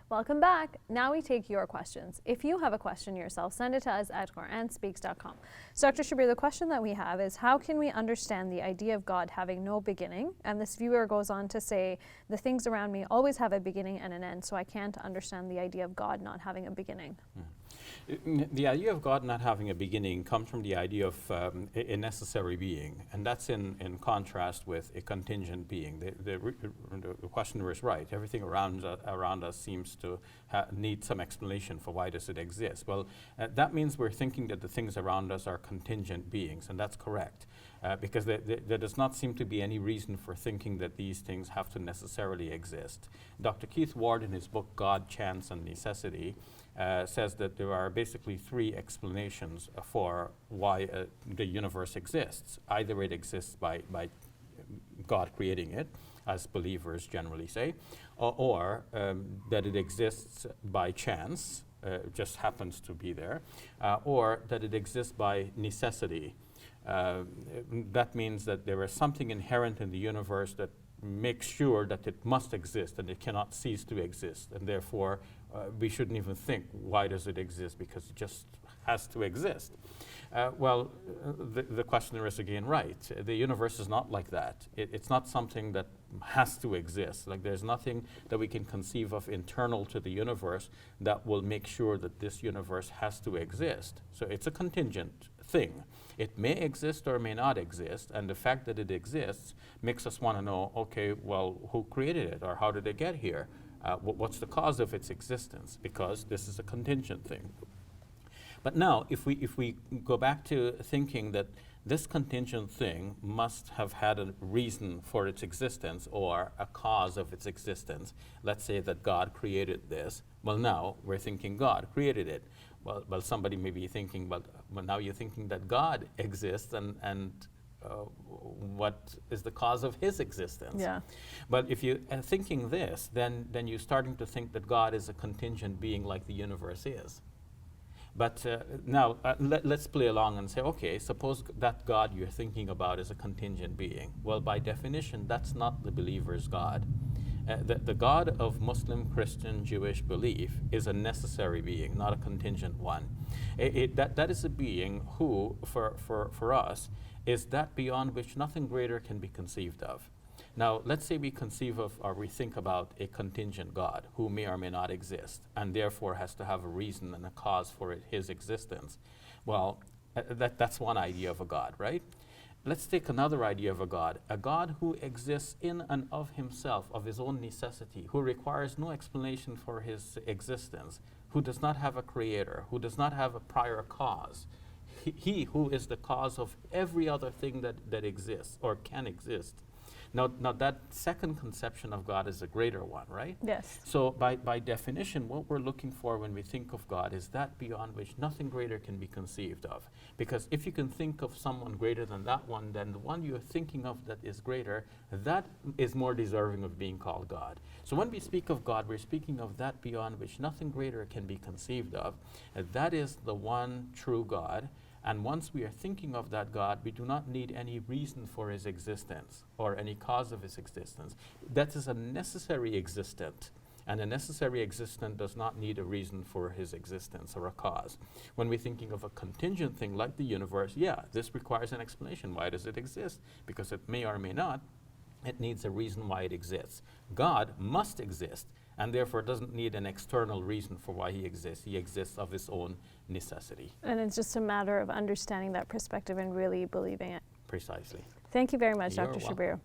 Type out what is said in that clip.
Welcome back. Now we take your questions. If you have a question yourself, send it to us at QuranSpeaks.com. So Dr. Shabir, the question that we have is, how can we understand the idea of God having no beginning? And this viewer goes on to say, the things around me always have a beginning and an end, so I can't understand the idea of God not having a beginning. The idea of God not having a beginning comes from the idea of a necessary being, and that's in contrast with a contingent being. The questioner is right. Everything around us seems to need some explanation for why does it exist. Well, that means we're thinking that the things around us are contingent beings, and that's correct, because there does not seem to be any reason for thinking that these things have to necessarily exist. Dr. Keith Ward, in his book God, Chance, and Necessity, says that there are basically three explanations for why the universe exists. Either it exists by God creating it, as believers generally say, or that it exists by chance, just happens to be there, or that it exists by necessity. That means that there is something inherent in the universe that makes sure that it must exist and it cannot cease to exist, and therefore we shouldn't even think, why does it exist? Because it just has to exist. The questioner is again right. The universe is not like that. It's not something that has to exist. Like, there's nothing that we can conceive of internal to the universe that will make sure that this universe has to exist. So it's a contingent thing. It may exist or may not exist, and the fact that it exists makes us want to know, okay, well, who created it, or how did it get here? What's the cause of its existence? Because this is a contingent thing. But now, if we go back to thinking that this contingent thing must have had a reason for its existence or a cause of its existence, let's say that God created this, well, now we're thinking God created it. Well, somebody may be thinking, well, now you're thinking that God exists, and what is the cause of his existence? Yeah. But if you are thinking this, then you're starting to think that God is a contingent being like the universe is. But now let's play along and say, okay, suppose that God you're thinking about is a contingent being. Well, by definition, that's not the believer's God. The God of Muslim, Christian, Jewish belief is a necessary being, not a contingent one. That is a being who, for us, is that beyond which nothing greater can be conceived of. Now, let's say we conceive of, or we think about a contingent God who may or may not exist, and therefore has to have a reason and a cause for his existence. Well, that's one idea of a God, right? Let's take another idea of a God who exists in and of himself, of his own necessity, who requires no explanation for his existence, who does not have a creator, who does not have a prior cause. He who is the cause of every other thing that exists or can exist. Now that second conception of God is a greater one, right? Yes. So by definition, what we're looking for when we think of God is that beyond which nothing greater can be conceived of. Because if you can think of someone greater than that one, then the one you're thinking of that is greater, that is more deserving of being called God. So when we speak of God, we're speaking of that beyond which nothing greater can be conceived of. That is the one true God. And once we are thinking of that God, we do not need any reason for his existence or any cause of his existence. That is a necessary existent, and a necessary existent does not need a reason for his existence or a cause. When we're thinking of a contingent thing like the universe, yeah, this requires an explanation. Why does it exist? Because it may or may not. It needs a reason why it exists. God must exist, and therefore doesn't need an external reason for why he exists. He exists of his own necessity. And it's just a matter of understanding that perspective and really believing it. Precisely. Thank you very much, Dr. Shabir.